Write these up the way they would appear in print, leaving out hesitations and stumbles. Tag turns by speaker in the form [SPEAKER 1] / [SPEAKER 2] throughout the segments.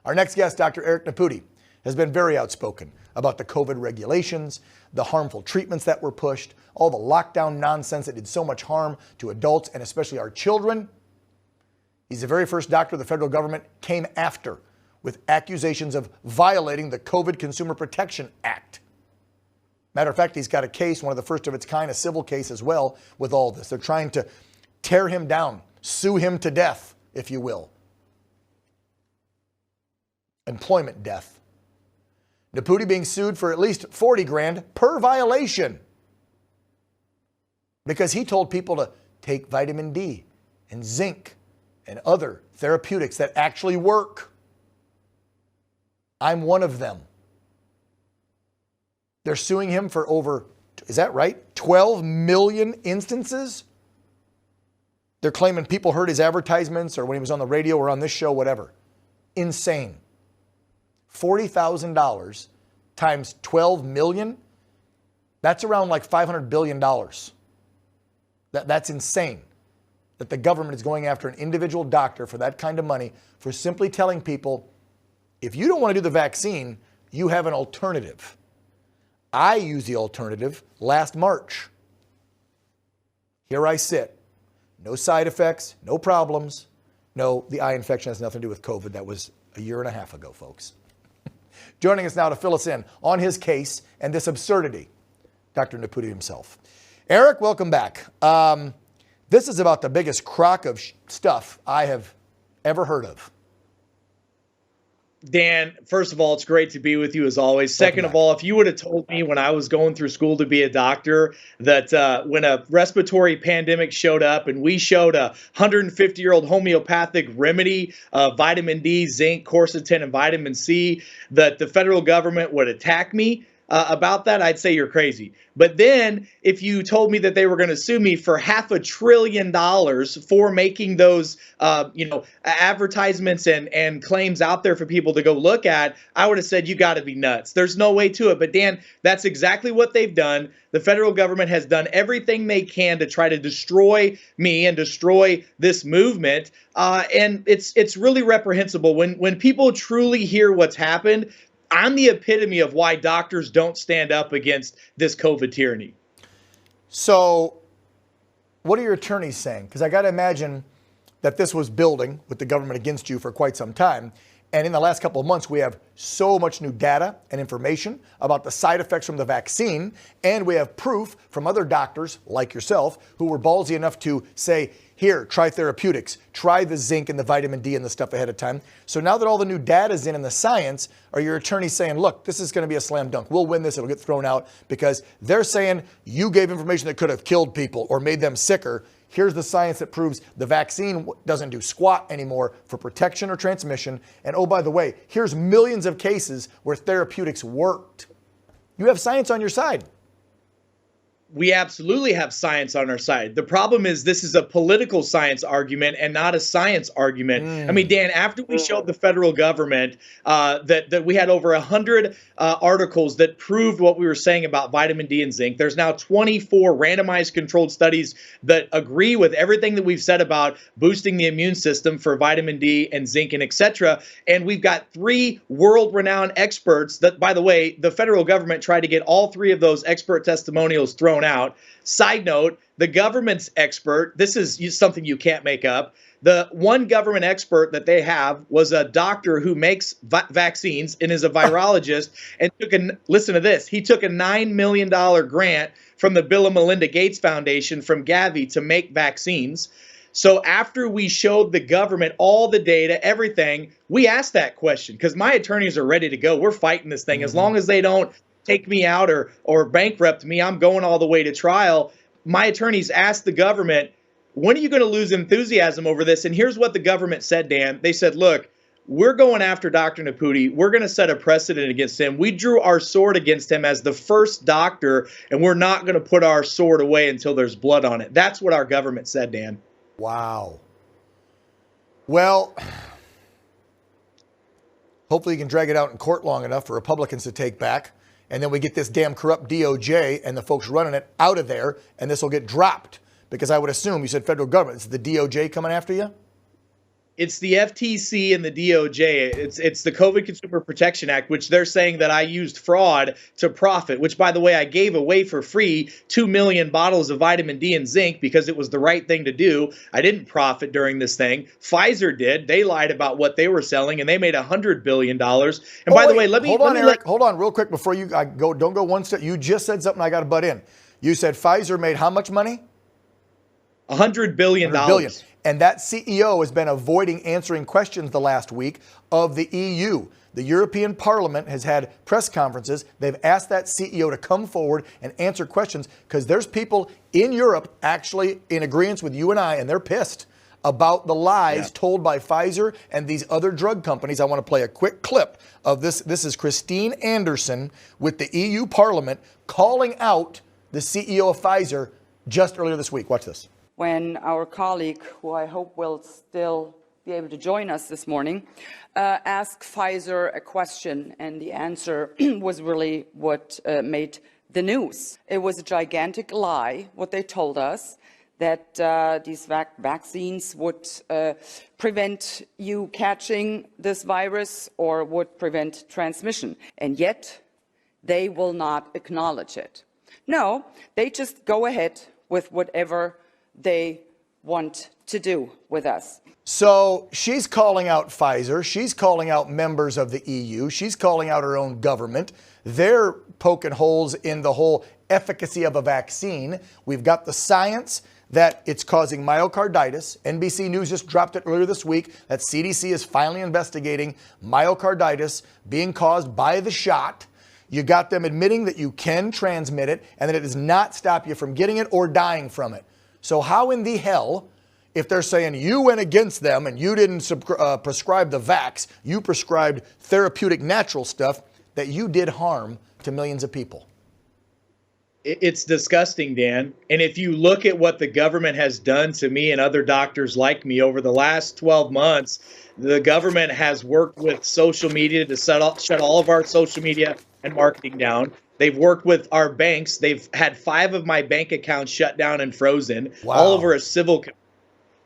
[SPEAKER 1] Our next guest, Dr. Eric Nepute, has been very outspoken about the COVID regulations, the harmful treatments that were pushed, all the lockdown nonsense that did so much harm to adults and especially our children. He's the very first doctor the federal government came after with accusations of violating the COVID Consumer Protection Act. Matter of fact, he's got a case, one of the first of its kind, a civil case as well with all this. They're trying to tear him down, sue him to death, if you will. Employment death. Nepute being sued for at least 40 grand per violation because he told people to take vitamin D and zinc and other therapeutics that actually work. I'm one of them. They're suing him for over, is that right? 12 million instances? They're claiming people heard his advertisements or when he was on the radio or on this show, whatever. Insane. $40,000 times 12 million, that's around like $500 billion. That's insane that the government is going after an individual doctor for that kind of money for simply telling people, if you don't want to do the vaccine, you have an alternative. I used the alternative last March. Here I sit. No side effects, no problems. No, the eye infection has nothing to do with COVID. That was a year and a half ago, folks. Joining us now to fill us in on his case and this absurdity, Dr. Nepute himself. Eric, welcome back. This is about the biggest crock of stuff I have ever heard of.
[SPEAKER 2] Dan, first of all, it's great to be with you as always. Second of all, if you would have told me when I was going through school to be a doctor that when a respiratory pandemic showed up and we showed a 150-year-old homeopathic remedy, vitamin D, zinc, quercetin, and vitamin C, that the federal government would attack me about that, I'd say you're crazy. But then if you told me that they were going to sue me for $500 billion for making those, advertisements and claims out there for people to go look at, I would have said, you got to be nuts. There's no way to it. But Dan, that's exactly what they've done. The federal government has done everything they can to try to destroy me and destroy this movement. And it's really reprehensible when people truly hear what's happened. I'm the epitome of why doctors don't stand up against this COVID tyranny.
[SPEAKER 1] So what are your attorneys saying? Because I got to imagine that this was building with the government against you for quite some time. And in the last couple of months, we have so much new data and information about the side effects from the vaccine. And we have proof from other doctors like yourself who were ballsy enough to say, here, try therapeutics, try the zinc and the vitamin D and the stuff ahead of time. So now that all the new data is in and the science, are your attorneys saying, look, this is going to be a slam dunk. We'll win this. It'll get thrown out because they're saying you gave information that could have killed people or made them sicker. Here's the science that proves the vaccine doesn't do squat anymore for protection or transmission. And oh, by the way, here's millions of cases where therapeutics worked. You have science on your side.
[SPEAKER 2] We absolutely have science on our side. The problem is this is a political science argument and not a science argument. I mean, Dan, after we showed the federal government that we had over 100 articles that proved what we were saying about vitamin D and zinc, there's now 24 randomized controlled studies that agree with everything that we've said about boosting the immune system for vitamin D and zinc and et cetera. And we've got 3 world-renowned experts that, by the way, the federal government tried to get all 3 of those expert testimonials thrown out. Side note, the government's expert, this is something you can't make up. The one government expert that they have was a doctor who makes vaccines and is a virologist and listen to this, he took a $9 million grant from the Bill and Melinda Gates Foundation from Gavi to make vaccines. So after we showed the government all the data, everything, we asked that question because my attorneys are ready to go. We're fighting this thing. As long as they don't take me out or bankrupt me, I'm going all the way to trial. My attorneys asked the government, when are you going to lose enthusiasm over this? And here's what the government said, Dan. They said, look, we're going after Dr. Nepute. We're going to set a precedent against him. We drew our sword against him as the first doctor, and we're not going to put our sword away until there's blood on it. That's what our government said, Dan.
[SPEAKER 1] Wow. Well, hopefully you can drag it out in court long enough for Republicans to take back. And then we get this damn corrupt DOJ and the folks running it out of there, and this will get dropped. Because I would assume, you said federal government, is the DOJ coming after you?
[SPEAKER 2] It's the FTC and the DOJ. It's the COVID Consumer Protection Act, which they're saying that I used fraud to profit, which, by the way, I gave away for free 2 million bottles of vitamin D and zinc because it was the right thing to do. I didn't profit during this thing. Pfizer did. They lied about what they were selling, and they made $100 billion. And by the way,
[SPEAKER 1] hold on real quick before you go. Don't go one step. You just said something I got to butt in. You said Pfizer made how much money?
[SPEAKER 2] $100 billion.
[SPEAKER 1] $100 billion. And that CEO has been avoiding answering questions the last week of the EU. The European Parliament has had press conferences. They've asked that CEO to come forward and answer questions because there's people in Europe actually in agreement with you and I, and they're pissed about the lies told by Pfizer and these other drug companies. I want to play a quick clip of this. This is Christine Anderson with the EU Parliament calling out the CEO of Pfizer just earlier this week. Watch this.
[SPEAKER 3] When our colleague, who I hope will still be able to join us this morning, asked Pfizer a question, and the answer was really what made the news. It was a gigantic lie, what they told us, that these vaccines would prevent you catching this virus or would prevent transmission. And yet, they will not acknowledge it. No, they just go ahead with whatever they want to do with us.
[SPEAKER 1] So she's calling out Pfizer. She's calling out members of the EU. She's calling out her own government. They're poking holes in the whole efficacy of a vaccine. We've got the science that it's causing myocarditis. NBC News just dropped it earlier this week that CDC is finally investigating myocarditis being caused by the shot. You got them admitting that you can transmit it and that it does not stop you from getting it or dying from it. So how in the hell, if they're saying you went against them and you didn't prescribe the vax, you prescribed therapeutic natural stuff, that you did harm to millions of people?
[SPEAKER 2] It's disgusting, Dan. And if you look at what the government has done to me and other doctors like me over the last 12 months, the government has worked with social media to shut all of our social media and marketing down. They've worked with our banks. They've had 5 of my bank accounts shut down and frozen, all over a civil.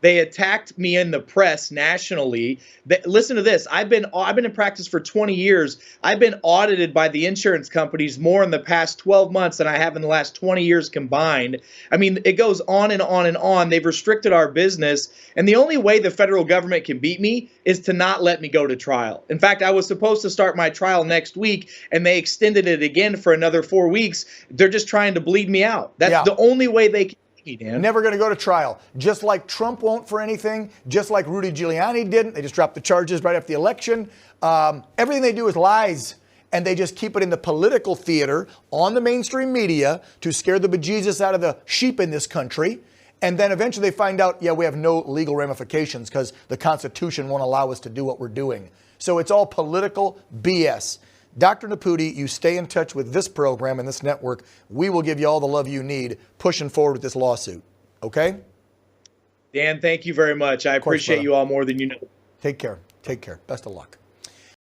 [SPEAKER 2] They attacked me in the press nationally. Listen to this. I've been in practice for 20 years. I've been audited by the insurance companies more in the past 12 months than I have in the last 20 years combined. I mean, it goes on and on and on. They've restricted our business. And the only way the federal government can beat me is to not let me go to trial. In fact, I was supposed to start my trial next week, and they extended it again for another 4 weeks. They're just trying to bleed me out. That's the only way they can.
[SPEAKER 1] Never going to go to trial. Just like Trump won't for anything, just like Rudy Giuliani didn't. They just dropped the charges right after the election. Everything they do is lies, and they just keep it in the political theater on the mainstream media to scare the bejesus out of the sheep in this country. And then eventually they find out, we have no legal ramifications because the Constitution won't allow us to do what we're doing. So it's all political BS. Dr. Nepute, you stay in touch with this program and this network. We will give you all the love you need pushing forward with this lawsuit. Okay?
[SPEAKER 2] Dan, thank you very much. I appreciate you all more than you know.
[SPEAKER 1] Take care. Take care. Best of luck.